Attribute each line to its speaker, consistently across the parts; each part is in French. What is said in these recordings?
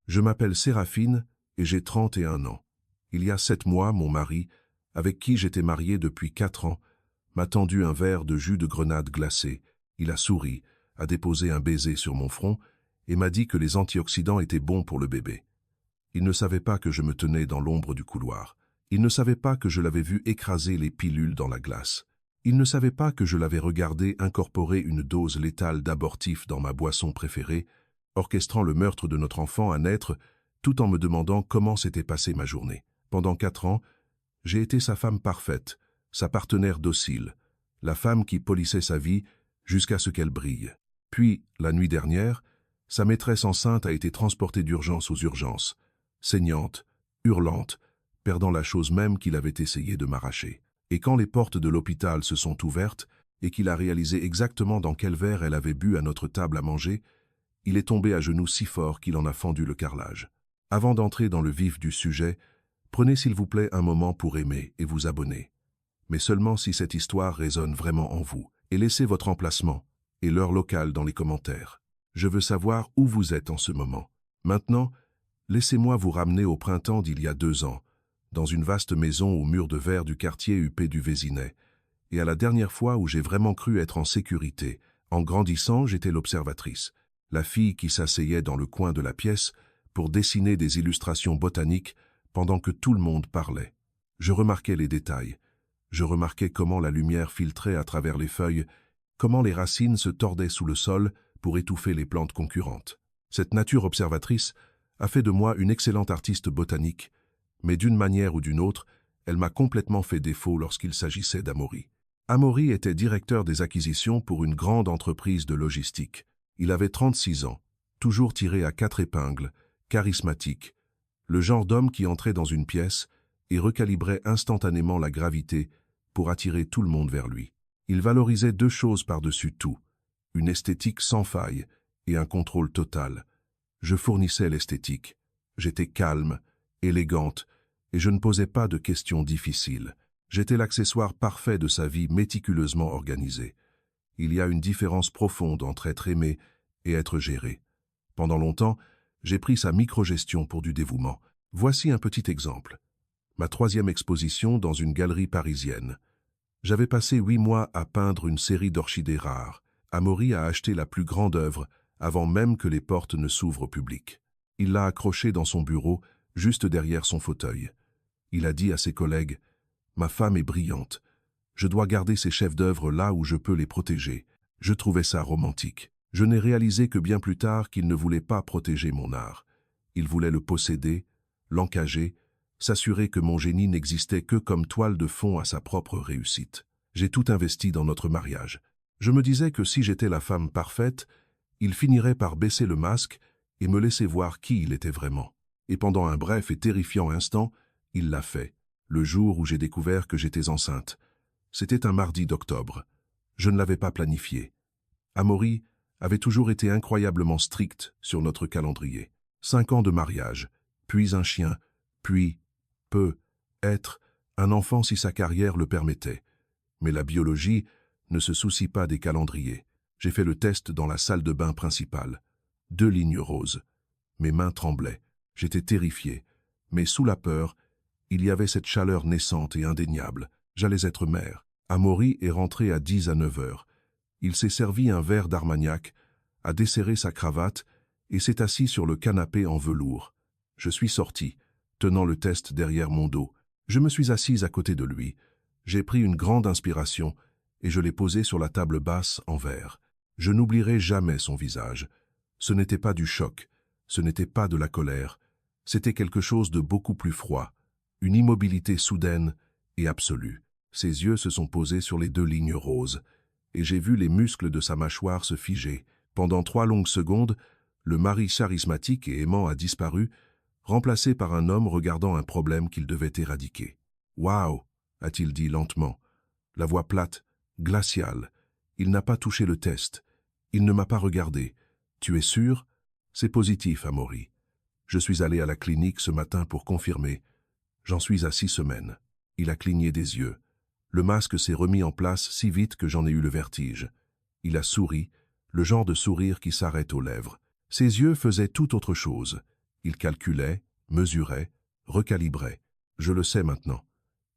Speaker 1: Je m'appelle Séraphine et j'ai 31 ans. Il y a 7 mois, mon mari, avec qui j'étais marié depuis 4 ans, m'a tendu un verre de jus de grenade glacé. Il a souri, a déposé un baiser sur mon front et m'a dit que les antioxydants étaient bons pour le bébé. Il ne savait pas que je me tenais dans l'ombre du couloir. Il ne savait pas que je l'avais vu écraser les pilules dans la glace. Il ne savait pas que je l'avais regardé incorporer une dose létale d'abortif dans ma boisson préférée, orchestrant le meurtre de notre enfant à naître, tout en me demandant comment s'était passée ma journée. Pendant 4 ans, j'ai été sa femme parfaite, sa partenaire docile, la femme qui polissait sa vie jusqu'à ce qu'elle brille. Puis, la nuit dernière, sa maîtresse enceinte a été transportée d'urgence aux urgences, saignante, hurlante, perdant la chose même qu'il avait essayé de m'arracher. Et quand les portes de l'hôpital se sont ouvertes et qu'il a réalisé exactement dans quel verre elle avait bu à notre table à manger, il est tombé à genoux si fort qu'il en a fendu le carrelage. Avant d'entrer dans le vif du sujet, prenez s'il vous plaît un moment pour aimer et vous abonner. Mais seulement si cette histoire résonne vraiment en vous. Et laissez votre emplacement et l'heure locale dans les commentaires. Je veux savoir où vous êtes en ce moment. Maintenant, laissez-moi vous ramener au printemps d'il y a 2 ans, dans une vaste maison aux murs de verre du quartier huppé du Vésinet, et à la dernière fois où j'ai vraiment cru être en sécurité. En grandissant, j'étais l'observatrice, la fille qui s'asseyait dans le coin de la pièce pour dessiner des illustrations botaniques pendant que tout le monde parlait. Je remarquais les détails. Je remarquais comment la lumière filtrait à travers les feuilles, comment les racines se tordaient sous le sol pour étouffer les plantes concurrentes. Cette nature observatrice a fait de moi une excellente artiste botanique, mais d'une manière ou d'une autre, elle m'a complètement fait défaut lorsqu'il s'agissait d'Amaury. Amaury était directeur des acquisitions pour une grande entreprise de logistique. Il avait 36 ans, toujours tiré à 4 épingles, charismatique, le genre d'homme qui entrait dans une pièce et recalibrait instantanément la gravité pour attirer tout le monde vers lui. Il valorisait 2 choses par-dessus tout, une esthétique sans faille et un contrôle total. Je fournissais l'esthétique. J'étais calme, élégante, et je ne posais pas de questions difficiles. J'étais l'accessoire parfait de sa vie méticuleusement organisée. Il y a une différence profonde entre être aimé et être géré. Pendant longtemps, j'ai pris sa microgestion pour du dévouement. Voici un petit exemple. Ma 3e exposition dans une galerie parisienne. J'avais passé 8 mois à peindre une série d'orchidées rares. Amaury a acheté la plus grande œuvre avant même que les portes ne s'ouvrent au public. Il l'a accrochée dans son bureau, juste derrière son fauteuil. Il a dit à ses collègues « Ma femme est brillante. Je dois garder ces chefs-d'œuvre là où je peux les protéger. » Je trouvais ça romantique. Je n'ai réalisé que bien plus tard qu'il ne voulait pas protéger mon art. Il voulait le posséder, l'encager, s'assurer que mon génie n'existait que comme toile de fond à sa propre réussite. J'ai tout investi dans notre mariage. Je me disais que si j'étais la femme parfaite, il finirait par baisser le masque et me laisser voir qui il était vraiment. Et pendant un bref et terrifiant instant, il l'a fait, le jour où j'ai découvert que j'étais enceinte. C'était un mardi d'octobre. Je ne l'avais pas planifié. Amaury avait toujours été incroyablement strict sur notre calendrier. 5 ans de mariage, puis un chien, puis être un enfant si sa carrière le permettait. Mais la biologie ne se soucie pas des calendriers. J'ai fait le test dans la salle de bain principale. 2 lignes roses. Mes mains tremblaient. J'étais terrifié. Mais sous la peur, il y avait cette chaleur naissante et indéniable. J'allais être mère. Amaury est rentré à 10 à 9 heures. Il s'est servi un verre d'Armagnac, a desserré sa cravate et s'est assis sur le canapé en velours. Je suis sorti, tenant le test derrière mon dos. Je me suis assise à côté de lui. J'ai pris une grande inspiration et je l'ai posé sur la table basse en verre. Je n'oublierai jamais son visage. Ce n'était pas du choc, ce n'était pas de la colère. C'était quelque chose de beaucoup plus froid, une immobilité soudaine et absolue. Ses yeux se sont posés sur les 2 lignes roses, et j'ai vu les muscles de sa mâchoire se figer. Pendant 3 longues secondes, le mari charismatique et aimant a disparu, remplacé par un homme regardant un problème qu'il devait éradiquer. « Waouh !» a-t-il dit lentement, la voix plate, glaciale. Il n'a pas touché le test. Il ne m'a pas regardé. « Tu es sûr ?»« C'est positif, Amaury. Je suis allé à la clinique ce matin pour confirmer. J'en suis à 6 semaines. » Il a cligné des yeux. Le masque s'est remis en place si vite que j'en ai eu le vertige. Il a souri, le genre de sourire qui s'arrête aux lèvres. Ses yeux faisaient tout autre chose. Il calculait, mesurait, recalibrait. Je le sais maintenant.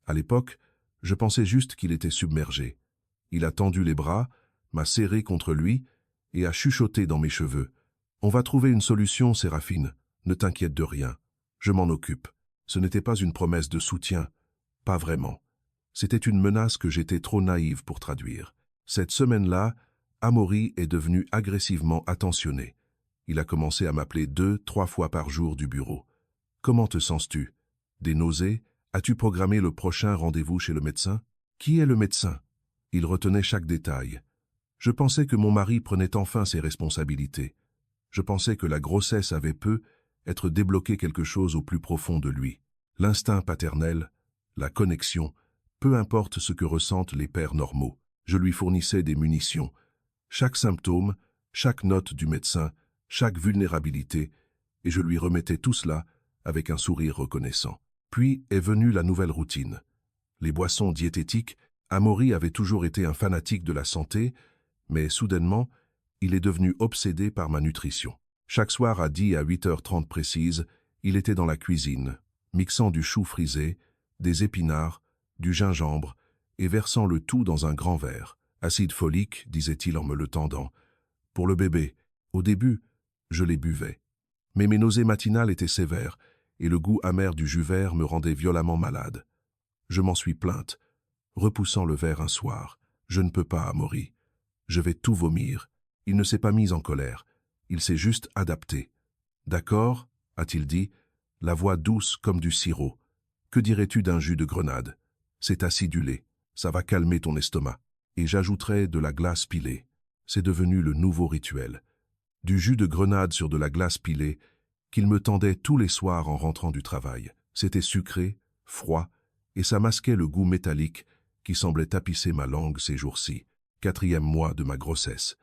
Speaker 1: À l'époque, je pensais juste qu'il était submergé. Il a tendu les bras, m'a serré contre lui et a chuchoté dans mes cheveux. « On va trouver une solution, Séraphine. Ne t'inquiète de rien. Je m'en occupe. » Ce n'était pas une promesse de soutien. Pas vraiment. C'était une menace que j'étais trop naïve pour traduire. Cette semaine-là, Amaury est devenu agressivement attentionné. Il a commencé à m'appeler 2-3 fois par jour du bureau. « Comment te sens-tu? Des nausées? As-tu programmé le prochain rendez-vous chez le médecin? Qui est le médecin? » Il retenait chaque détail. Je pensais que mon mari prenait enfin ses responsabilités. Je pensais que la grossesse avait être débloqué quelque chose au plus profond de lui. L'instinct paternel, la connexion, peu importe ce que ressentent les pères normaux. Je lui fournissais des munitions. Chaque symptôme, chaque note du médecin, chaque vulnérabilité, et je lui remettais tout cela avec un sourire reconnaissant. Puis est venue la nouvelle routine. Les boissons diététiques. Amaury avait toujours été un fanatique de la santé, mais soudainement, il est devenu obsédé par ma nutrition. Chaque soir à 10 à 8h30 précises, il était dans la cuisine, mixant du chou frisé, des épinards, du gingembre, et versant le tout dans un grand verre. « Acide folique », disait-il en me le tendant. « Pour le bébé. » Au début, je les buvais. Mais mes nausées matinales étaient sévères, et le goût amer du jus vert me rendait violemment malade. Je m'en suis plainte, repoussant le verre un soir. « Je ne peux pas, Amaury. Je vais tout vomir. » Il ne s'est pas mis en colère. Il s'est juste adapté. « D'accord » a-t-il dit, la voix douce comme du sirop. « Que dirais-tu d'un jus de grenade? C'est acidulé. Ça va calmer ton estomac. » Et j'ajouterai de la glace pilée. C'est devenu le nouveau rituel. Du jus de grenade sur de la glace pilée qu'il me tendait tous les soirs en rentrant du travail. C'était sucré, froid, et ça masquait le goût métallique qui semblait tapisser ma langue ces jours-ci. 4e mois de ma grossesse.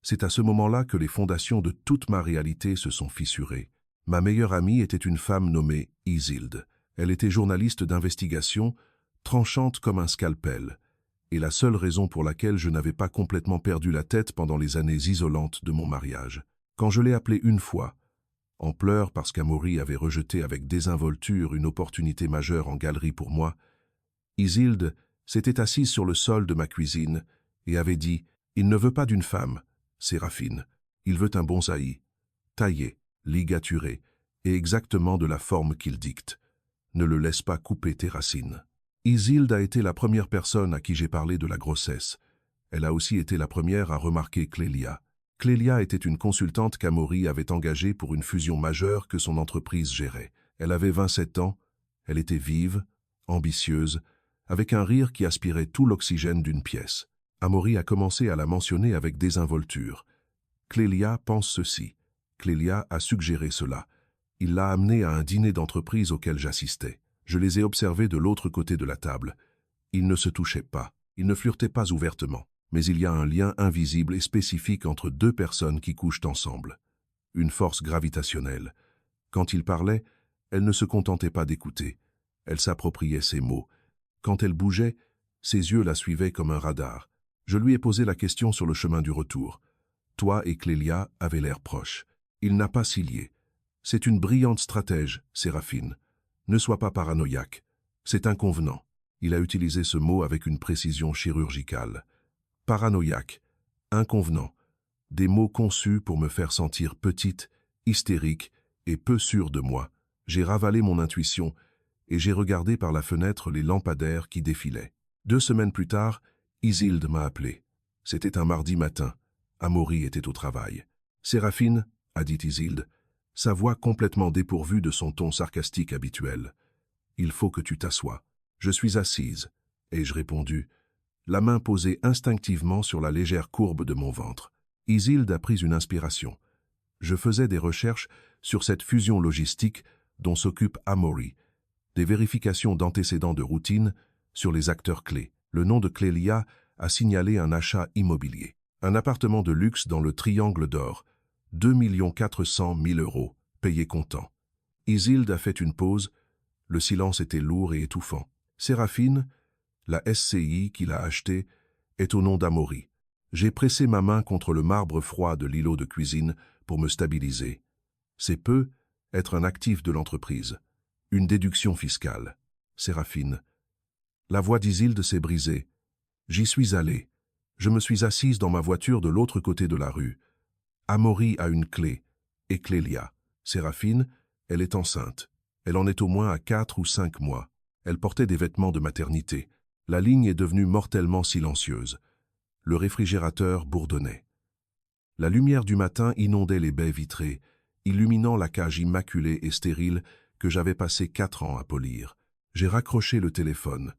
Speaker 1: C'est à ce moment-là que les fondations de toute ma réalité se sont fissurées. Ma meilleure amie était une femme nommée Isilde. Elle était journaliste d'investigation, tranchante comme un scalpel, et la seule raison pour laquelle je n'avais pas complètement perdu la tête pendant les années isolantes de mon mariage. Quand je l'ai appelée une fois, en pleurs parce qu'Amaury avait rejeté avec désinvolture une opportunité majeure en galerie pour moi, Isilde s'était assise sur le sol de ma cuisine et avait dit « Il ne veut pas d'une femme, Séraphine, il veut un bonsaï, taillé, ligaturé, et exactement de la forme qu'il dicte. Ne le laisse pas couper tes racines. » Isilde a été la première personne à qui j'ai parlé de la grossesse. Elle a aussi été la première à remarquer Clélia. Clélia était une consultante qu'Amaury avait engagée pour une fusion majeure que son entreprise gérait. Elle avait 27 ans, elle était vive, ambitieuse, avec un rire qui aspirait tout l'oxygène d'une pièce. Amaury a commencé à la mentionner avec désinvolture. Clélia pense ceci. Clélia a suggéré cela. Il l'a amenée à un dîner d'entreprise auquel j'assistais. Je les ai observés de l'autre côté de la table. Ils ne se touchaient pas, ils ne flirtaient pas ouvertement. Mais il y a un lien invisible et spécifique entre deux personnes qui couchent ensemble. Une force gravitationnelle. Quand ils parlaient, elle ne se contentait pas d'écouter. Elle s'appropriait ses mots. Quand elle bougeait, ses yeux la suivaient comme un radar. Je lui ai posé la question sur le chemin du retour. Toi et Clélia avaient l'air proches. Il n'a pas cilié. C'est une brillante stratège, Séraphine. Ne sois pas paranoïaque. C'est inconvenant. Il a utilisé ce mot avec une précision chirurgicale. Paranoïaque, inconvenant, des mots conçus pour me faire sentir petite, hystérique et peu sûre de moi. J'ai ravalé mon intuition et j'ai regardé par la fenêtre les lampadaires qui défilaient. 2 semaines plus tard, Isilde m'a appelé. C'était un mardi matin. Amaury était au travail. « Séraphine » a dit Isilde, sa voix complètement dépourvue de son ton sarcastique habituel. « Il faut que tu t'assoies. » Je suis assise, ai-je répondu, la main posée instinctivement sur la légère courbe de mon ventre. Isilde a pris une inspiration. Je faisais des recherches sur cette fusion logistique dont s'occupe Amaury, des vérifications d'antécédents de routine sur les acteurs clés. Le nom de Clélia a signalé un achat immobilier. Un appartement de luxe dans le Triangle d'Or, 2 400 000 €, payé comptant. Isilde a fait une pause, le silence était lourd et étouffant. Séraphine, la SCI qu'il a achetée, est au nom d'Amaury. J'ai pressé ma main contre le marbre froid de l'îlot de cuisine pour me stabiliser. C'est peu, être un actif de l'entreprise. Une déduction fiscale. Séraphine. La voix d'Isilde s'est brisée. J'y suis allé. Je me suis assise dans ma voiture de l'autre côté de la rue. Amaury a une clé. Et Clélia. Séraphine, elle est enceinte. Elle en est au moins à 4 ou 5 mois. Elle portait des vêtements de maternité. La ligne est devenue mortellement silencieuse. Le réfrigérateur bourdonnait. La lumière du matin inondait les baies vitrées, illuminant la cage immaculée et stérile que j'avais passé 4 ans à polir. J'ai raccroché le téléphone.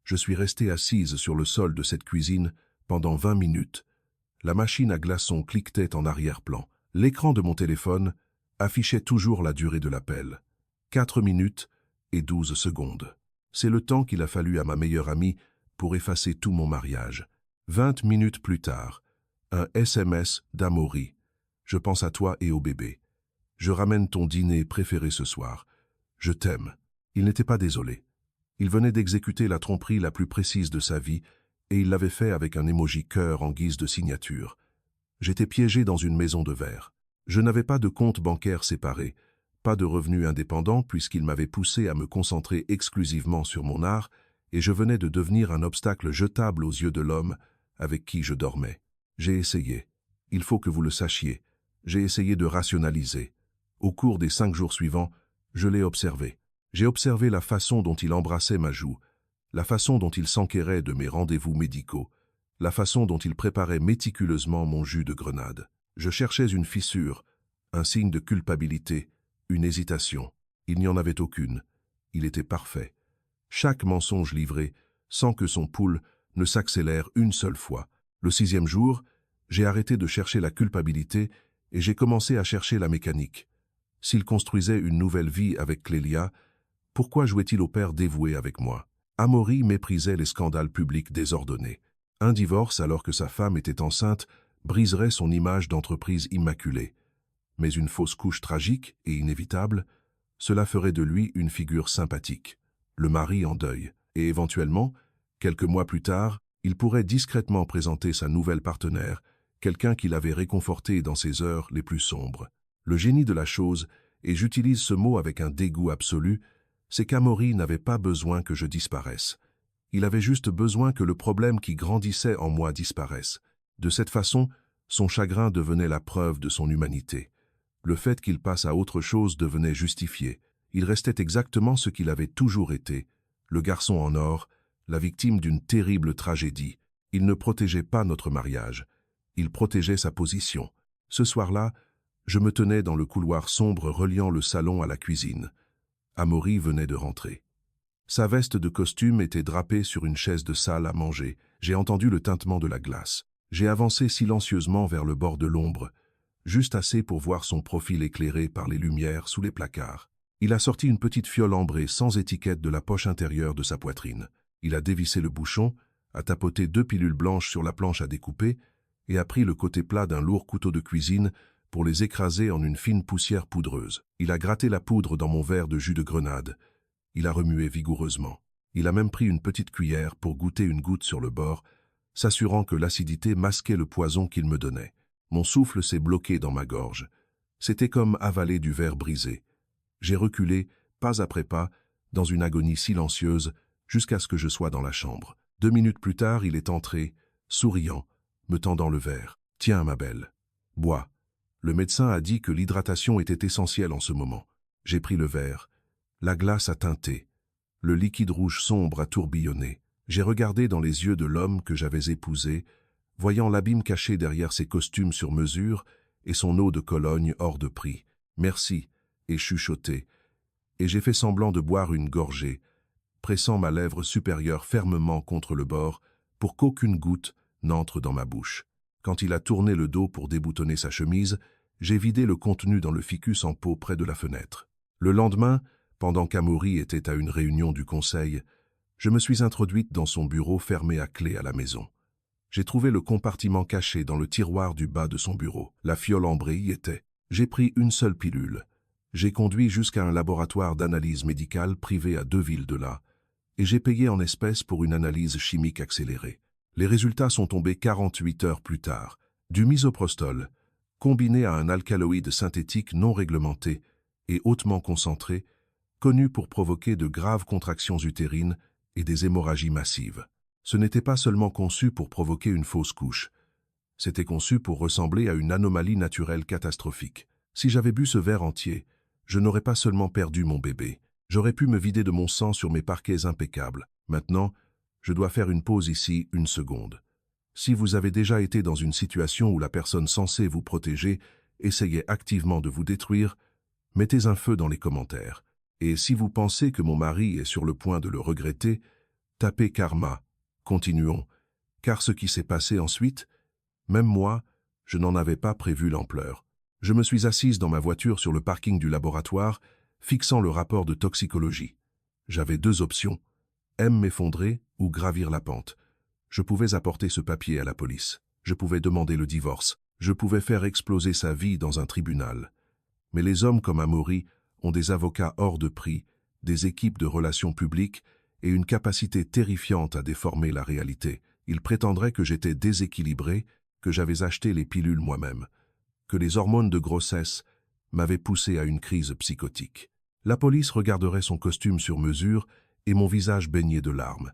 Speaker 1: Je suis restée assise sur le sol de cette cuisine pendant 20 minutes. La machine à glaçons cliquetait en arrière-plan. L'écran de mon téléphone affichait toujours la durée de l'appel. 4 minutes et 12 secondes. C'est le temps qu'il a fallu à ma meilleure amie pour effacer tout mon mariage. 20 minutes plus tard, un SMS d'Amaury. Je pense à toi et au bébé. Je ramène ton dîner préféré ce soir. Je t'aime. Il n'était pas désolé. Il venait d'exécuter la tromperie la plus précise de sa vie et il l'avait fait avec un emoji cœur en guise de signature. J'étais piégé dans une maison de verre. Je n'avais pas de compte bancaire séparé, pas de revenus indépendants puisqu'il m'avait poussé à me concentrer exclusivement sur mon art et je venais de devenir un obstacle jetable aux yeux de l'homme avec qui je dormais. J'ai essayé. Il faut que vous le sachiez. J'ai essayé de rationaliser. Au cours des 5 jours suivants, je l'ai observé. J'ai observé la façon dont il embrassait ma joue, la façon dont il s'enquérait de mes rendez-vous médicaux, la façon dont il préparait méticuleusement mon jus de grenade. Je cherchais une fissure, un signe de culpabilité, une hésitation. Il n'y en avait aucune. Il était parfait. Chaque mensonge livré, sans que son pouls ne s'accélère une seule fois. Le 6e jour, j'ai arrêté de chercher la culpabilité et j'ai commencé à chercher la mécanique. S'il construisait une nouvelle vie avec Clélia, pourquoi jouait-il au père dévoué avec moi? Amaury méprisait les scandales publics désordonnés. Un divorce alors que sa femme était enceinte briserait son image d'entreprise immaculée. Mais une fausse couche tragique et inévitable, cela ferait de lui une figure sympathique. Le mari en deuil. Et éventuellement, quelques mois plus tard, il pourrait discrètement présenter sa nouvelle partenaire, quelqu'un qui l'avait réconforté dans ses heures les plus sombres. Le génie de la chose, et j'utilise ce mot avec un dégoût absolu, c'est qu'Amaury n'avait pas besoin que je disparaisse. Il avait juste besoin que le problème qui grandissait en moi disparaisse. De cette façon, son chagrin devenait la preuve de son humanité. Le fait qu'il passe à autre chose devenait justifié. Il restait exactement ce qu'il avait toujours été, le garçon en or, la victime d'une terrible tragédie. Il ne protégeait pas notre mariage. Il protégeait sa position. Ce soir-là, je me tenais dans le couloir sombre reliant le salon à la cuisine. Amaury venait de rentrer. Sa veste de costume était drapée sur une chaise de salle à manger. J'ai entendu le tintement de la glace. J'ai avancé silencieusement vers le bord de l'ombre, juste assez pour voir son profil éclairé par les lumières sous les placards. Il a sorti une petite fiole ambrée sans étiquette de la poche intérieure de sa poitrine. Il a dévissé le bouchon, a tapoté 2 pilules blanches sur la planche à découper et a pris le côté plat d'un lourd couteau de cuisine pour les écraser en une fine poussière poudreuse. Il a gratté la poudre dans mon verre de jus de grenade. Il a remué vigoureusement. Il a même pris une petite cuillère pour goûter une goutte sur le bord, s'assurant que l'acidité masquait le poison qu'il me donnait. Mon souffle s'est bloqué dans ma gorge. C'était comme avaler du verre brisé. J'ai reculé, pas après pas, dans une agonie silencieuse, jusqu'à ce que je sois dans la chambre. 2 minutes plus tard, il est entré, souriant, me tendant le verre. « Tiens, ma belle, bois. » Le médecin a dit que l'hydratation était essentielle en ce moment. J'ai pris le verre. La glace a teinté. Le liquide rouge sombre a tourbillonné. J'ai regardé dans les yeux de l'homme que j'avais épousé, voyant l'abîme caché derrière ses costumes sur mesure et son eau de Cologne hors de prix. « Merci » et chuchoté. Et j'ai fait semblant de boire une gorgée, pressant ma lèvre supérieure fermement contre le bord pour qu'aucune goutte n'entre dans ma bouche. Quand il a tourné le dos pour déboutonner sa chemise, j'ai vidé le contenu dans le ficus en pot près de la fenêtre. Le lendemain, pendant qu'Amaury était à une réunion du conseil, je me suis introduite dans son bureau fermé à clé à la maison. J'ai trouvé le compartiment caché dans le tiroir du bas de son bureau. La fiole ambrée y était. J'ai pris une seule pilule. J'ai conduit jusqu'à un laboratoire d'analyse médicale privé à 2 villes de là, et j'ai payé en espèces pour une analyse chimique accélérée. Les résultats sont tombés 48 heures plus tard. Du misoprostol, combiné à un alcaloïde synthétique non réglementé, et hautement concentré, connu pour provoquer de graves contractions utérines et des hémorragies massives. Ce n'était pas seulement conçu pour provoquer une fausse couche, c'était conçu pour ressembler à une anomalie naturelle catastrophique. Si j'avais bu ce verre entier, je n'aurais pas seulement perdu mon bébé, j'aurais pu me vider de mon sang sur mes parquets impeccables. Maintenant, je dois faire une pause ici, une seconde. Si vous avez déjà été dans une situation où la personne censée vous protéger essayait activement de vous détruire, mettez un feu dans les commentaires. Et si vous pensez que mon mari est sur le point de le regretter, tapez karma. Continuons, car ce qui s'est passé ensuite, même moi, je n'en avais pas prévu l'ampleur. Je me suis assise dans ma voiture sur le parking du laboratoire, fixant le rapport de toxicologie. J'avais deux options, m'effondrer ou gravir la pente. Je pouvais apporter ce papier à la police. Je pouvais demander le divorce. Je pouvais faire exploser sa vie dans un tribunal. Mais les hommes comme Amaury ont des avocats hors de prix, des équipes de relations publiques et une capacité terrifiante à déformer la réalité. Ils prétendraient que j'étais déséquilibré, que j'avais acheté les pilules moi-même, que les hormones de grossesse m'avaient poussé à une crise psychotique. La police regarderait son costume sur mesure et mon visage baigné de larmes,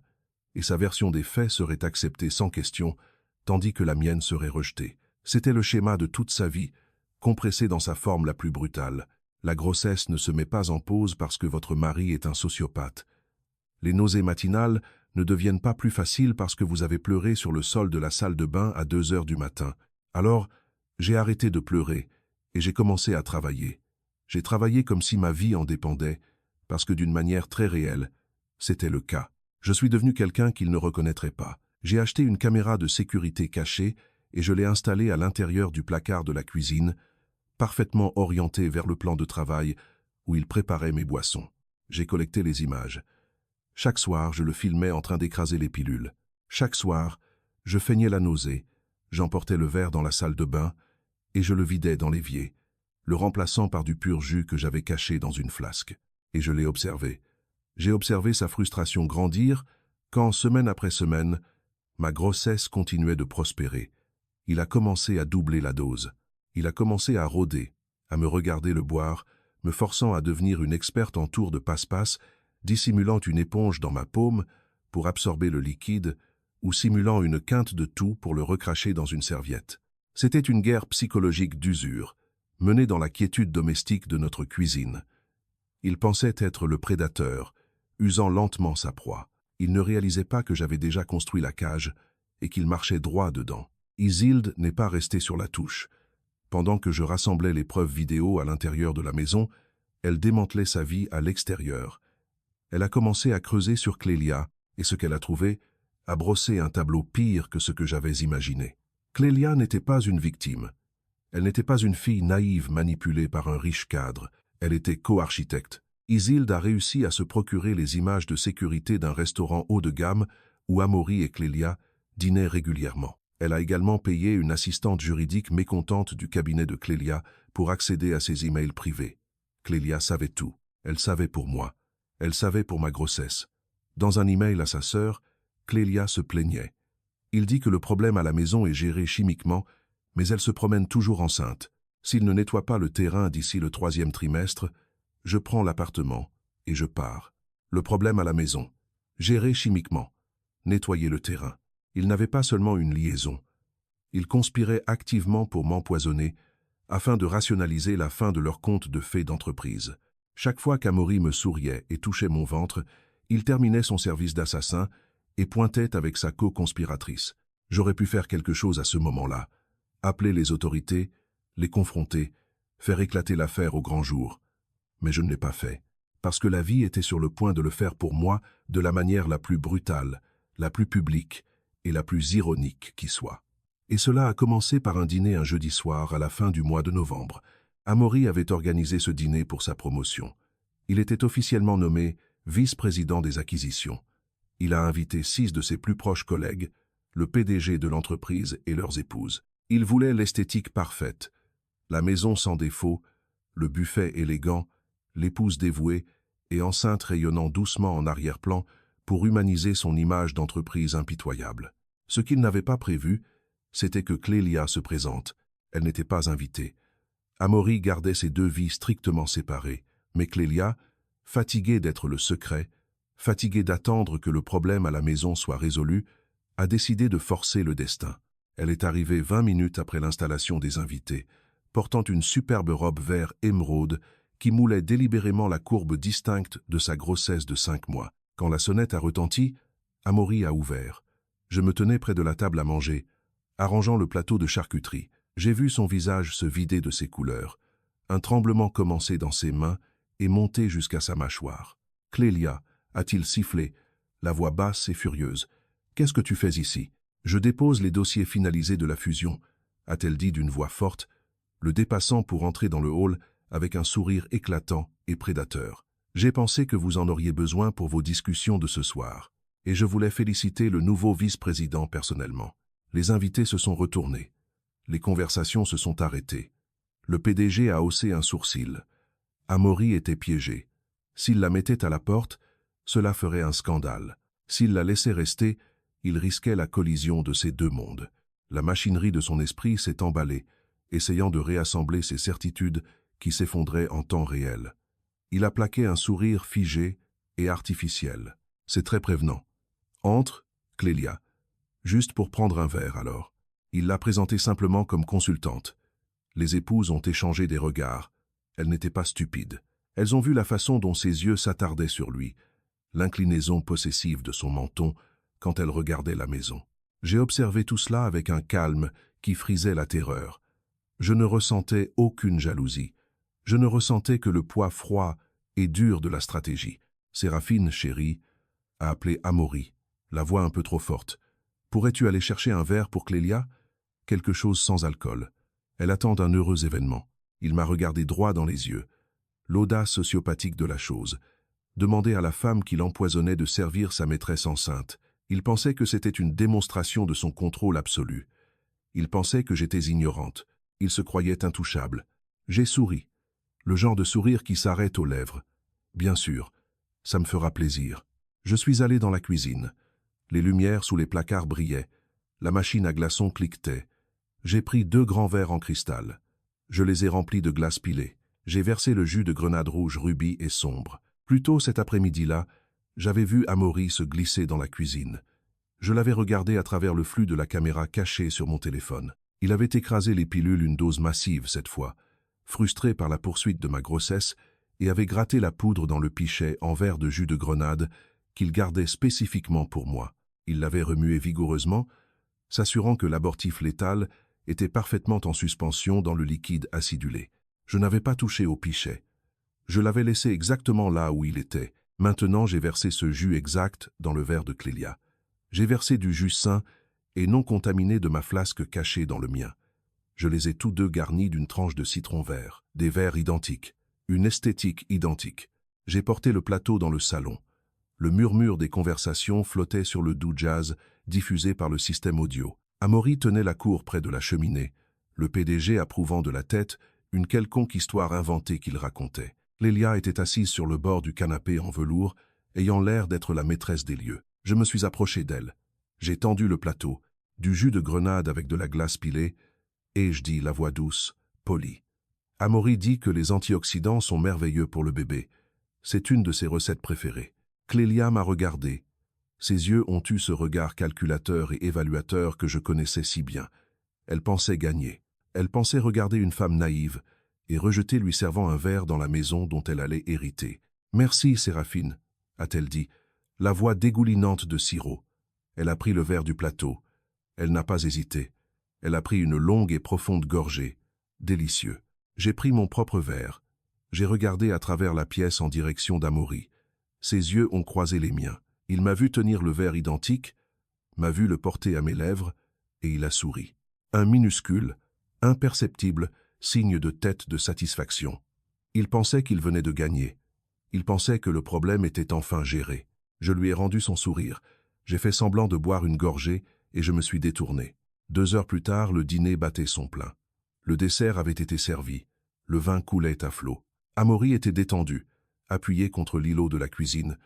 Speaker 1: et sa version des faits serait acceptée sans question, tandis que la mienne serait rejetée. C'était le schéma de toute sa vie, compressé dans sa forme la plus brutale. La grossesse ne se met pas en pause parce que votre mari est un sociopathe. Les nausées matinales ne deviennent pas plus faciles parce que vous avez pleuré sur le sol de la salle de bain à 2 heures du matin. Alors, j'ai arrêté de pleurer et j'ai commencé à travailler. J'ai travaillé comme si ma vie en dépendait, parce que d'une manière très réelle, c'était le cas. Je suis devenu quelqu'un qu'il ne reconnaîtrait pas. J'ai acheté une caméra de sécurité cachée et je l'ai installée à l'intérieur du placard de la cuisine, parfaitement orientée vers le plan de travail où il préparait mes boissons. J'ai collecté les images. Chaque soir, je le filmais en train d'écraser les pilules. Chaque soir, je feignais la nausée, j'emportais le verre dans la salle de bain et je le vidais dans l'évier, le remplaçant par du pur jus que j'avais caché dans une flasque. Et je l'ai observé. J'ai observé sa frustration grandir quand, semaine après semaine, ma grossesse continuait de prospérer. Il a commencé à doubler la dose. Il a commencé à rôder, à me regarder le boire, me forçant à devenir une experte en tour de passe-passe, dissimulant une éponge dans ma paume pour absorber le liquide ou simulant une quinte de toux pour le recracher dans une serviette. C'était une guerre psychologique d'usure, menée dans la quiétude domestique de notre cuisine. Il pensait être le prédateur, usant lentement sa proie. Il ne réalisait pas que j'avais déjà construit la cage et qu'il marchait droit dedans. Isilde n'est pas restée sur la touche. Pendant que je rassemblais les preuves vidéo à l'intérieur de la maison, elle démantelait sa vie à l'extérieur. Elle a commencé à creuser sur Clélia et ce qu'elle a trouvé a brossé un tableau pire que ce que j'avais imaginé. Clélia n'était pas une victime. Elle n'était pas une fille naïve manipulée par un riche cadre. Elle était co-architecte. Isilde a réussi à se procurer les images de sécurité d'un restaurant haut de gamme où Amaury et Clélia dînaient régulièrement. Elle a également payé une assistante juridique mécontente du cabinet de Clélia pour accéder à ses emails privés. Clélia savait tout. Elle savait pour moi. Elle savait pour ma grossesse. Dans un email à sa sœur, Clélia se plaignait. Il dit que le problème à la maison est géré chimiquement, mais elle se promène toujours enceinte. S'il ne nettoie pas le terrain d'ici le 3e trimestre, je prends l'appartement et je pars. Le problème à la maison, géré chimiquement, nettoyer le terrain. Il n'avait pas seulement une liaison. Il conspirait activement pour m'empoisonner, afin de rationaliser la fin de leur compte de fées d'entreprise. Chaque fois qu'Amaury me souriait et touchait mon ventre, il terminait son service d'assassin et pointait avec sa co-conspiratrice. J'aurais pu faire quelque chose à ce moment-là. Appeler les autorités, les confronter, faire éclater l'affaire au grand jour. Mais je ne l'ai pas fait, parce que la vie était sur le point de le faire pour moi de la manière la plus brutale, la plus publique et la plus ironique qui soit. Et cela a commencé par un dîner un jeudi soir à la fin du mois de novembre. Amaury avait organisé ce dîner pour sa promotion. Il était officiellement nommé vice-président des acquisitions. Il a invité 6 de ses plus proches collègues, le PDG de l'entreprise et leurs épouses. Il voulait l'esthétique parfaite, la maison sans défaut, le buffet élégant, l'épouse dévouée et enceinte rayonnant doucement en arrière-plan pour humaniser son image d'entreprise impitoyable. Ce qu'il n'avait pas prévu, c'était que Clélia se présente. Elle n'était pas invitée. Amaury gardait ses 2 vies strictement séparées. Mais Clélia, fatiguée d'être le secret, fatiguée d'attendre que le problème à la maison soit résolu, a décidé de forcer le destin. Elle est arrivée 20 minutes après l'installation des invités, portant une superbe robe vert émeraude qui moulait délibérément la courbe distincte de sa grossesse de 5 mois. Quand la sonnette a retenti, Amaury a ouvert. Je me tenais près de la table à manger, arrangeant le plateau de charcuterie. J'ai vu son visage se vider de ses couleurs. Un tremblement commençait dans ses mains et montait jusqu'à sa mâchoire. « Clélia » a-t-il sifflé, la voix basse et furieuse. « Qu'est-ce que tu fais ici ?»« Je dépose les dossiers finalisés de la fusion », a-t-elle dit d'une voix forte, le dépassant pour entrer dans le hall avec un sourire éclatant et prédateur. « J'ai pensé que vous en auriez besoin pour vos discussions de ce soir, et je voulais féliciter le nouveau vice-président personnellement. » Les invités se sont retournés. Les conversations se sont arrêtées. Le PDG a haussé un sourcil. Amaury était piégé. S'il la mettait à la porte, cela ferait un scandale. S'il la laissait rester, il risquait la collision de ces deux mondes. La machinerie de son esprit s'est emballée, essayant de réassembler ses certitudes qui s'effondraient en temps réel. Il a plaqué un sourire figé et artificiel. C'est très prévenant. « Entre, Clélia. » Juste pour prendre un verre, alors. Il l'a présentée simplement comme consultante. Les épouses ont échangé des regards. Elles n'étaient pas stupides. Elles ont vu la façon dont ses yeux s'attardaient sur lui, l'inclinaison possessive de son menton quand elle regardait la maison. J'ai observé tout cela avec un calme qui frisait la terreur. Je ne ressentais aucune jalousie. Je ne ressentais que le poids froid et dur de la stratégie. Séraphine, chérie, a appelé Amaury, la voix un peu trop forte. Pourrais-tu aller chercher un verre pour Clélia? Quelque chose sans alcool. Elle attend un heureux événement. Il m'a regardé droit dans les yeux. L'audace sociopathique de la chose. Demander à la femme qui l'empoisonnait de servir sa maîtresse enceinte. Il pensait que c'était une démonstration de son contrôle absolu. Il pensait que j'étais ignorante. Il se croyait intouchable. J'ai souri. Le genre de sourire qui s'arrête aux lèvres. Bien sûr, ça me fera plaisir. Je suis allé dans la cuisine. Les lumières sous les placards brillaient. La machine à glaçons cliquetait. J'ai pris 2 grands verres en cristal. Je les ai remplis de glace pilée. J'ai versé le jus de grenade rouge rubis et sombre. Plus tôt cet après-midi-là, j'avais vu Amaury se glisser dans la cuisine. Je l'avais regardé à travers le flux de la caméra cachée sur mon téléphone. Il avait écrasé les pilules une dose massive cette fois, frustré par la poursuite de ma grossesse, et avait gratté la poudre dans le pichet en verre de jus de grenade qu'il gardait spécifiquement pour moi. Il l'avait remué vigoureusement, s'assurant que l'abortif létal était parfaitement en suspension dans le liquide acidulé. Je n'avais pas touché au pichet. Je l'avais laissé exactement là où il était. Maintenant, j'ai versé ce jus exact dans le verre de Clélia. J'ai versé du jus sain et non contaminé de ma flasque cachée dans le mien. Je les ai tous deux garnis d'une tranche de citron vert, des verres identiques, une esthétique identique. J'ai porté le plateau dans le salon. Le murmure des conversations flottait sur le doux jazz diffusé par le système audio. Amaury tenait la cour près de la cheminée, le PDG approuvant de la tête une quelconque histoire inventée qu'il racontait. Clélia était assise sur le bord du canapé en velours, ayant l'air d'être la maîtresse des lieux. Je me suis approché d'elle. J'ai tendu le plateau, du jus de grenade avec de la glace pilée, et je dis la voix douce, polie. Amaury dit que les antioxydants sont merveilleux pour le bébé. C'est une de ses recettes préférées. Clélia m'a regardé. Ses yeux ont eu ce regard calculateur et évaluateur que je connaissais si bien. Elle pensait gagner. Elle pensait regarder une femme naïve et rejeter lui servant un verre dans la maison dont elle allait hériter. « Merci, Séraphine », a-t-elle dit, la voix dégoulinante de sirop. Elle a pris le verre du plateau. Elle n'a pas hésité. Elle a pris une longue et profonde gorgée. Délicieux. J'ai pris mon propre verre. J'ai regardé à travers la pièce en direction d'Amaury. Ses yeux ont croisé les miens. Il m'a vu tenir le verre identique, m'a vu le porter à mes lèvres, et il a souri. Un minuscule, imperceptible signe de tête de satisfaction. Il pensait qu'il venait de gagner. Il pensait que le problème était enfin géré. Je lui ai rendu son sourire. J'ai fait semblant de boire une gorgée et je me suis détourné. 2 heures plus tard, le dîner battait son plein. Le dessert avait été servi. Le vin coulait à flot. Amaury était détendu, appuyé contre l'îlot de la cuisine,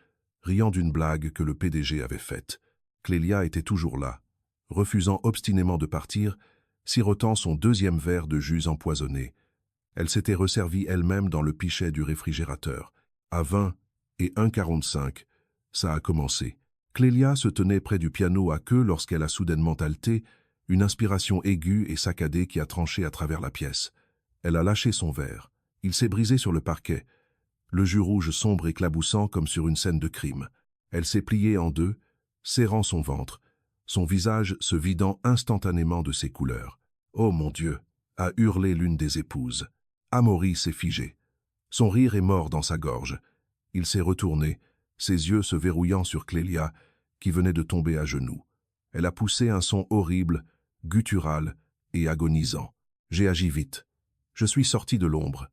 Speaker 1: riant d'une blague que le PDG avait faite. Clélia était toujours là, refusant obstinément de partir, sirotant son 2e verre de jus empoisonné. Elle s'était resservie elle-même dans le pichet du réfrigérateur. À 20 et 1:45, ça a commencé. Clélia se tenait près du piano à queue lorsqu'elle a soudainement haleté, une inspiration aiguë et saccadée qui a tranché à travers la pièce. Elle a lâché son verre. Il s'est brisé sur le parquet, le jus rouge sombre éclaboussant comme sur une scène de crime. Elle s'est pliée en deux, serrant son ventre, son visage se vidant instantanément de ses couleurs. « Oh mon Dieu !» a hurlé l'une des épouses. Amaury s'est figé. Son rire est mort dans sa gorge. Il s'est retourné, ses yeux se verrouillant sur Clélia, qui venait de tomber à genoux. Elle a poussé un son horrible, guttural et agonisant. J'ai agi vite. Je suis sorti de l'ombre,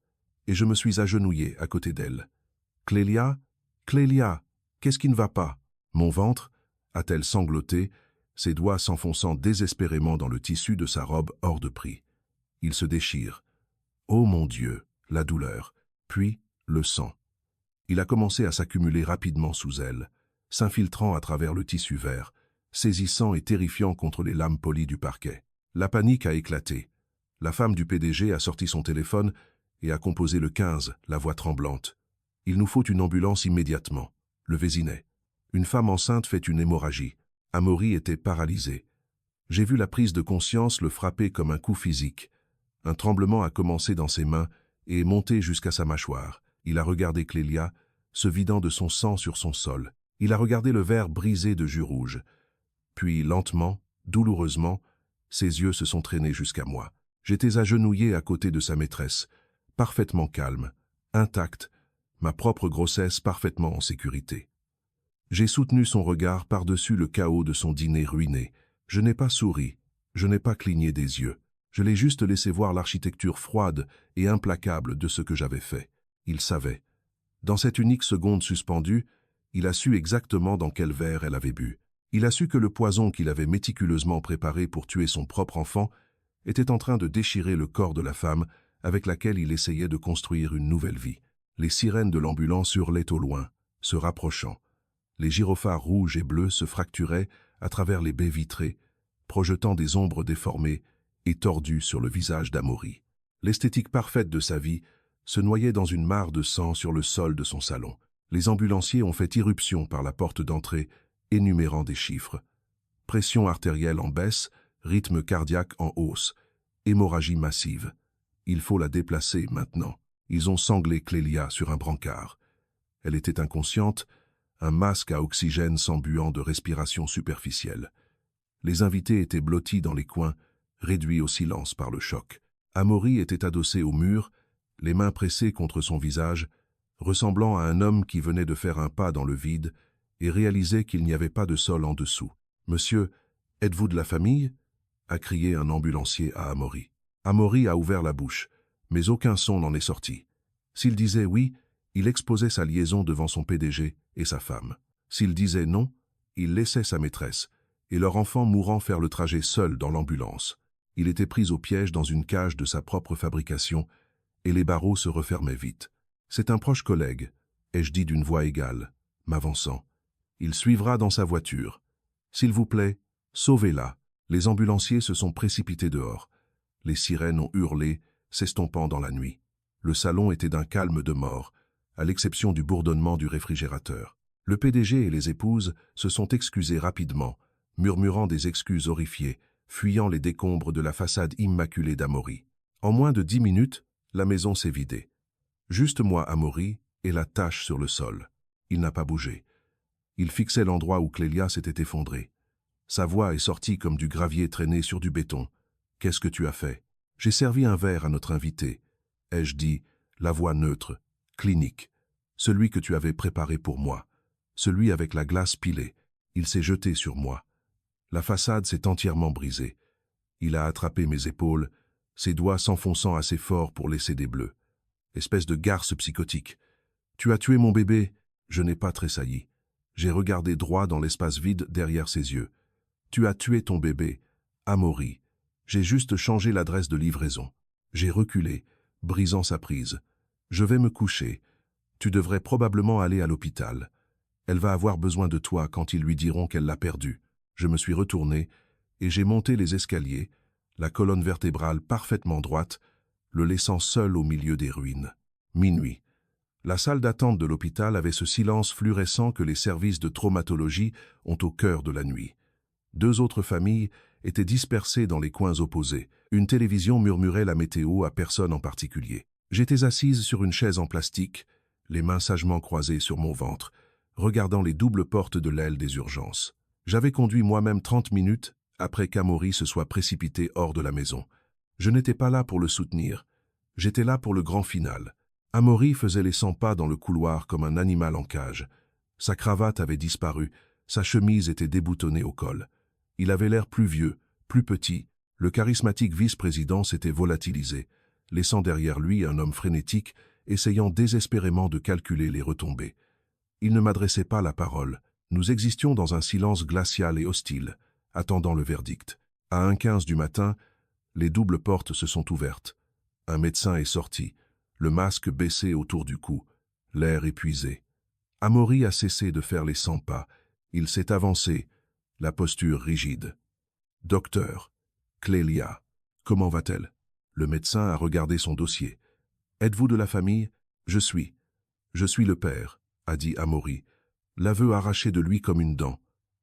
Speaker 1: et je me suis agenouillé à côté d'elle. « Clélia, Clélia, qu'est-ce qui ne va pas ?» Mon ventre, a-t-elle sangloté, ses doigts s'enfonçant désespérément dans le tissu de sa robe hors de prix. Il se déchire. Oh mon Dieu, la douleur, puis le sang. Il a commencé à s'accumuler rapidement sous elle, s'infiltrant à travers le tissu vert, saisissant et terrifiant contre les lames polies du parquet. La panique a éclaté. La femme du PDG a sorti son téléphone et a composé le 15, la voix tremblante. « Il nous faut une ambulance immédiatement. » Le Vésinet. Une femme enceinte fait une hémorragie. Amaury était paralysé. J'ai vu la prise de conscience le frapper comme un coup physique. Un tremblement a commencé dans ses mains et est monté jusqu'à sa mâchoire. Il a regardé Clélia, se vidant de son sang sur son sol. Il a regardé le verre brisé de jus rouge. Puis, lentement, douloureusement, ses yeux se sont traînés jusqu'à moi. J'étais agenouillé à côté de sa maîtresse, parfaitement calme, intacte, ma propre grossesse parfaitement en sécurité. J'ai soutenu son regard par-dessus le chaos de son dîner ruiné. Je n'ai pas souri, je n'ai pas cligné des yeux. Je l'ai juste laissé voir l'architecture froide et implacable de ce que j'avais fait. Il savait. Dans cette unique seconde suspendue, il a su exactement dans quel verre elle avait bu. Il a su que le poison qu'il avait méticuleusement préparé pour tuer son propre enfant était en train de déchirer le corps de la femme avec laquelle il essayait de construire une nouvelle vie. Les sirènes de l'ambulance hurlaient au loin, se rapprochant. Les gyrophares rouges et bleus se fracturaient à travers les baies vitrées, projetant des ombres déformées et tordues sur le visage d'Amaury. L'esthétique parfaite de sa vie se noyait dans une mare de sang sur le sol de son salon. Les ambulanciers ont fait irruption par la porte d'entrée, énumérant des chiffres. Pression artérielle en baisse, rythme cardiaque en hausse, hémorragie massive. Il faut la déplacer maintenant. Ils ont sanglé Clélia sur un brancard. Elle était inconsciente, un masque à oxygène s'embuant de respiration superficielle. Les invités étaient blottis dans les coins, réduits au silence par le choc. Amaury était adossé au mur, les mains pressées contre son visage, ressemblant à un homme qui venait de faire un pas dans le vide et réalisait qu'il n'y avait pas de sol en dessous. « Monsieur, êtes-vous de la famille ?» a crié un ambulancier à Amaury. Amaury a ouvert la bouche, mais aucun son n'en est sorti. S'il disait oui, il exposait sa liaison devant son PDG et sa femme. S'il disait non, il laissait sa maîtresse et leur enfant mourant faire le trajet seul dans l'ambulance. Il était pris au piège dans une cage de sa propre fabrication et les barreaux se refermaient vite. « C'est un proche collègue », ai-je dit d'une voix égale, m'avançant. « Il suivra dans sa voiture. S'il vous plaît, sauvez-la. » Les ambulanciers se sont précipités dehors. Les sirènes ont hurlé, s'estompant dans la nuit. Le salon était d'un calme de mort, à l'exception du bourdonnement du réfrigérateur. Le PDG et les épouses se sont excusés rapidement, murmurant des excuses horrifiées, fuyant les décombres de la façade immaculée d'Amaury. En moins de 10 minutes, la maison s'est vidée. Juste moi, Amaury, et la tache sur le sol. Il n'a pas bougé. Il fixait l'endroit où Clélia s'était effondrée. Sa voix est sortie comme du gravier traîné sur du béton. « Qu'est-ce que tu as fait ?» J'ai servi un verre à notre invité. Ai-je dit, la voix neutre, clinique. Celui que tu avais préparé pour moi. Celui avec la glace pilée. Il s'est jeté sur moi. La façade s'est entièrement brisée. Il a attrapé mes épaules, ses doigts s'enfonçant assez fort pour laisser des bleus. Espèce de garce psychotique. « Tu as tué mon bébé ?» Je n'ai pas tressailli. J'ai regardé droit dans l'espace vide derrière ses yeux. « Tu as tué ton bébé, Amaury. » J'ai juste changé l'adresse de livraison. J'ai reculé, brisant sa prise. « Je vais me coucher. Tu devrais probablement aller à l'hôpital. Elle va avoir besoin de toi quand ils lui diront qu'elle l'a perdu. » Je me suis retourné et j'ai monté les escaliers, la colonne vertébrale parfaitement droite, le laissant seul au milieu des ruines. Minuit. La salle d'attente de l'hôpital avait ce silence fluorescent que les services de traumatologie ont au cœur de la nuit. 2 autres familles étaient dispersées dans les coins opposés. Une télévision murmurait la météo à personne en particulier. J'étais assise sur une chaise en plastique, les mains sagement croisées sur mon ventre, regardant les doubles portes de l'aile des urgences. J'avais conduit moi-même 30 minutes après qu'Amaury se soit précipité hors de la maison. Je n'étais pas là pour le soutenir. J'étais là pour le grand final. Amaury faisait les 100 pas dans le couloir comme un animal en cage. Sa cravate avait disparu, sa chemise était déboutonnée au col. Il avait l'air plus vieux, plus petit. Le charismatique vice-président s'était volatilisé, laissant derrière lui un homme frénétique, essayant désespérément de calculer les retombées. Il ne m'adressait pas la parole. Nous existions dans un silence glacial et hostile, attendant le verdict. À 1h15 du matin, les doubles portes se sont ouvertes. Un médecin est sorti, le masque baissé autour du cou, l'air épuisé. Amaury a cessé de faire les 100 pas. Il s'est avancé, la posture rigide. « Docteur, Clélia, comment va-t-elle » Le médecin a regardé son dossier. « Êtes-vous de la famille ?»« Je suis le père, » a dit Amaury, l'aveu arraché de lui comme une dent.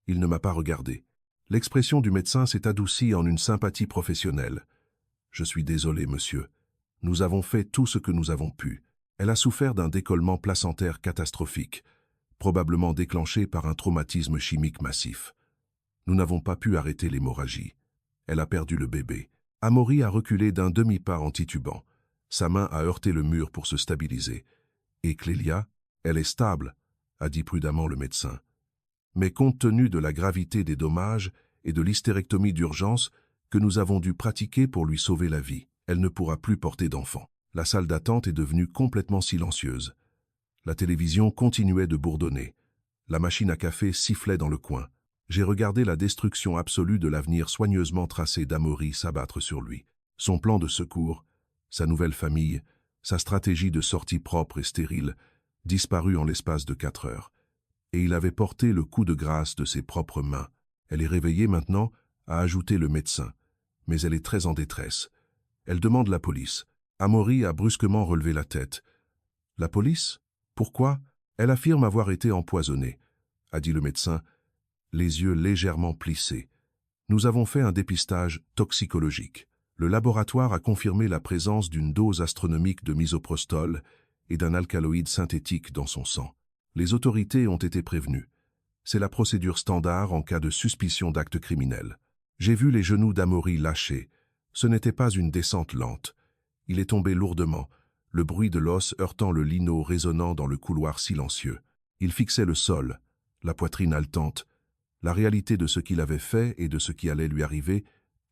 Speaker 1: Il ne m'a pas regardé. L'expression du médecin s'est adoucie en une sympathie professionnelle. « Je suis désolé, monsieur. Nous avons fait tout ce que nous avons pu. » Elle a souffert d'un décollement placentaire catastrophique, probablement déclenché par un traumatisme chimique massif. Nous n'avons pas pu arrêter l'hémorragie. Elle a perdu le bébé. Amaury a reculé d'un demi-pas en titubant. Sa main a heurté le mur pour se stabiliser. « Et Clélia, elle est stable », a dit prudemment le médecin. Mais compte tenu de la gravité des dommages et de l'hystérectomie d'urgence que nous avons dû pratiquer pour lui sauver la vie, elle ne pourra plus porter d'enfant. La salle d'attente est devenue complètement silencieuse. La télévision continuait de bourdonner. La machine à café sifflait dans le coin. J'ai regardé la destruction absolue de l'avenir soigneusement tracé d'Amaury s'abattre sur lui. Son plan de secours, sa nouvelle famille, sa stratégie de sortie propre et stérile, disparu en l'espace de 4 heures. Et il avait porté le coup de grâce de ses propres mains. Elle est réveillée maintenant, a ajouté le médecin. Mais elle est très en détresse. Elle demande la police. Amaury a brusquement relevé la tête. « La police ? Pourquoi ? Elle affirme avoir été empoisonnée, » a dit le médecin, les yeux légèrement plissés. « Nous avons fait un dépistage toxicologique. Le laboratoire a confirmé la présence d'une dose astronomique de misoprostol et d'un alcaloïde synthétique dans son sang. Les autorités ont été prévenues. C'est la procédure standard en cas de suspicion d'acte criminel. J'ai vu les genoux d'Amaury lâcher. Ce n'était pas une descente lente. Il est tombé lourdement, le bruit de l'os heurtant le lino résonnant dans le couloir silencieux. Il fixait le sol, la poitrine haletante, la réalité de ce qu'il avait fait et de ce qui allait lui arriver,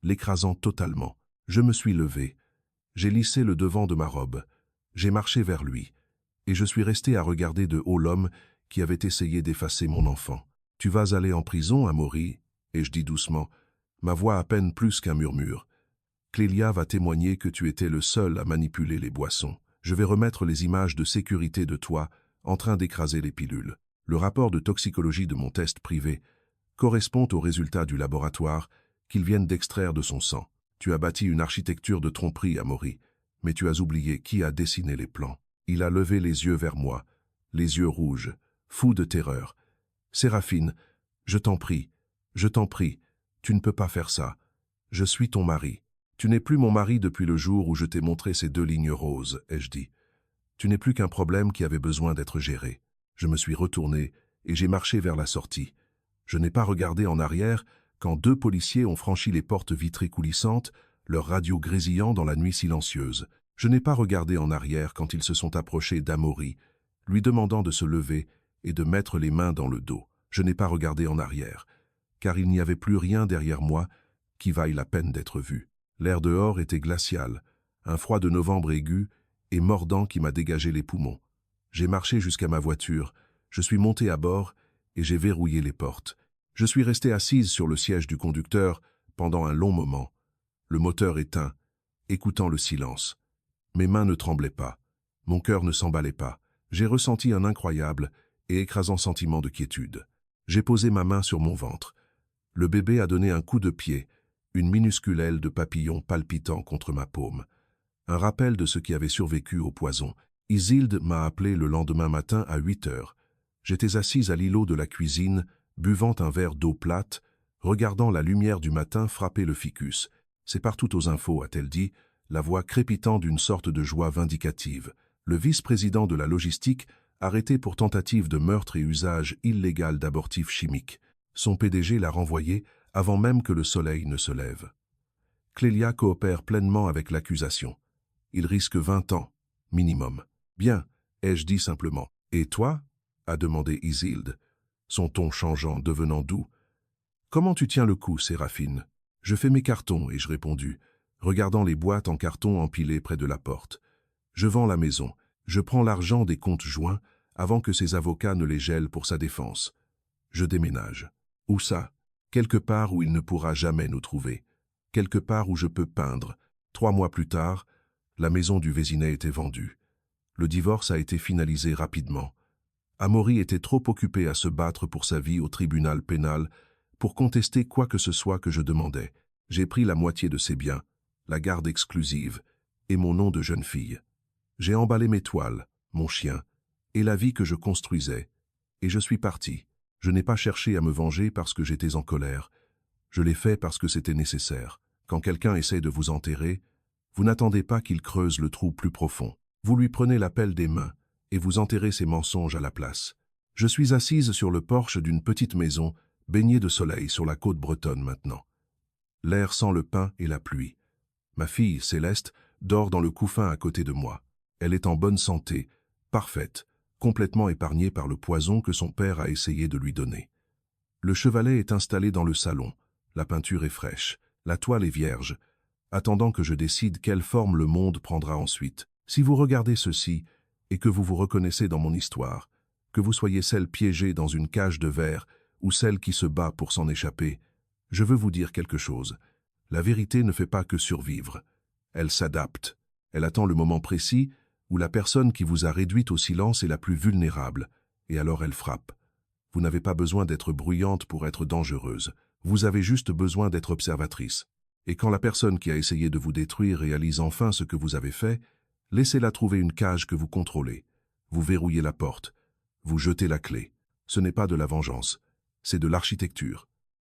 Speaker 1: l'écrasant totalement. Je me suis levé. J'ai lissé le devant de ma robe. J'ai marché vers lui. Et je suis resté à regarder de haut l'homme qui avait essayé d'effacer mon enfant. « Tu vas aller en prison, Amaury ?» Et je dis doucement, ma voix à peine plus qu'un murmure. « Clélia va témoigner que tu étais le seul à manipuler les boissons. Je vais remettre les images de sécurité de toi en train d'écraser les pilules. Le rapport de toxicologie de mon test privé correspond aux résultats du laboratoire qu'ils viennent d'extraire de son sang. Tu as bâti une architecture de tromperie, Amaury, mais tu as oublié qui a dessiné les plans. » Il a levé les yeux vers moi, les yeux rouges, fous de terreur. « Séraphine, je t'en prie, tu ne peux pas faire ça. Je suis ton mari. Tu n'es plus mon mari depuis le jour où je t'ai montré ces 2 lignes roses, ai-je dit. Tu n'es plus qu'un problème qui avait besoin d'être géré. » Je me suis retourné et j'ai marché vers la sortie. Je n'ai pas regardé en arrière quand 2 policiers ont franchi les portes vitrées coulissantes, leur radio grésillant dans la nuit silencieuse. Je n'ai pas regardé en arrière quand ils se sont approchés d'Amaury, lui demandant de se lever et de mettre les mains dans le dos. Je n'ai pas regardé en arrière, car il n'y avait plus rien derrière moi qui vaille la peine d'être vu. L'air dehors était glacial, un froid de novembre aigu et mordant qui m'a dégagé les poumons. J'ai marché jusqu'à ma voiture, je suis monté à bord et j'ai verrouillé les portes. Je suis resté assise sur le siège du conducteur pendant un long moment, le moteur éteint, écoutant le silence. Mes mains ne tremblaient pas, mon cœur ne s'emballait pas. J'ai ressenti un incroyable et écrasant sentiment de quiétude. J'ai posé ma main sur mon ventre. Le bébé a donné un coup de pied, une minuscule aile de papillon palpitant contre ma paume. Un rappel de ce qui avait survécu au poison. Isilde m'a appelé le lendemain matin à 8 heures. J'étais assise à l'îlot de la cuisine, buvant un verre d'eau plate, regardant la lumière du matin frapper le ficus. C'est partout aux infos, a-t-elle dit, la voix crépitant d'une sorte de joie vindicative. Le vice-président de la logistique, arrêté pour tentative de meurtre et usage illégal d'abortifs chimiques. Son PDG l'a renvoyé avant même que le soleil ne se lève. Clélia coopère pleinement avec l'accusation. Il risque 20 ans, minimum. Bien, ai-je dit simplement. Et toi? A demandé Isilde, son ton changeant, devenant doux. Comment tu tiens le coup, Séraphine? Je fais mes cartons, ai-je répondu, regardant les boîtes en carton empilées près de la porte. Je vends la maison, je prends l'argent des comptes joints avant que ses avocats ne les gèlent pour sa défense. Je déménage. Où ça? Quelque part où il ne pourra jamais nous trouver. Quelque part où je peux peindre. 3 mois plus tard, la maison du Vésinet était vendue. Le divorce a été finalisé rapidement. Amaury était trop occupé à se battre pour sa vie au tribunal pénal pour contester quoi que ce soit que je demandais. J'ai pris la moitié de ses biens, la garde exclusive et mon nom de jeune fille. J'ai emballé mes toiles, mon chien, et la vie que je construisais, et je suis parti. Je n'ai pas cherché à me venger parce que j'étais en colère. Je l'ai fait parce que c'était nécessaire. Quand quelqu'un essaie de vous enterrer, vous n'attendez pas qu'il creuse le trou plus profond. Vous lui prenez la pelle des mains et vous enterrez ses mensonges à la place. Je suis assise sur le porche d'une petite maison, baignée de soleil sur la côte bretonne maintenant. L'air sent le pin et la pluie. Ma fille, Céleste, dort dans le couffin à côté de moi. Elle est en bonne santé, parfaite, complètement épargnée par le poison que son père a essayé de lui donner. Le chevalet est installé dans le salon. La peinture est fraîche, la toile est vierge, attendant que je décide quelle forme le monde prendra ensuite. Si vous regardez ceci, et que vous vous reconnaissez dans mon histoire, que vous soyez celle piégée dans une cage de verre ou celle qui se bat pour s'en échapper, je veux vous dire quelque chose. La vérité ne fait pas que survivre. Elle s'adapte. Elle attend le moment précis où la personne qui vous a réduite au silence est la plus vulnérable, et alors elle frappe. Vous n'avez pas besoin d'être bruyante pour être dangereuse. Vous avez juste besoin d'être observatrice. Et quand la personne qui a essayé de vous détruire réalise enfin ce que vous avez fait, laissez-la trouver une cage que vous contrôlez. Vous verrouillez la porte. Vous jetez la clé. Ce n'est pas de la vengeance. C'est de l'architecture.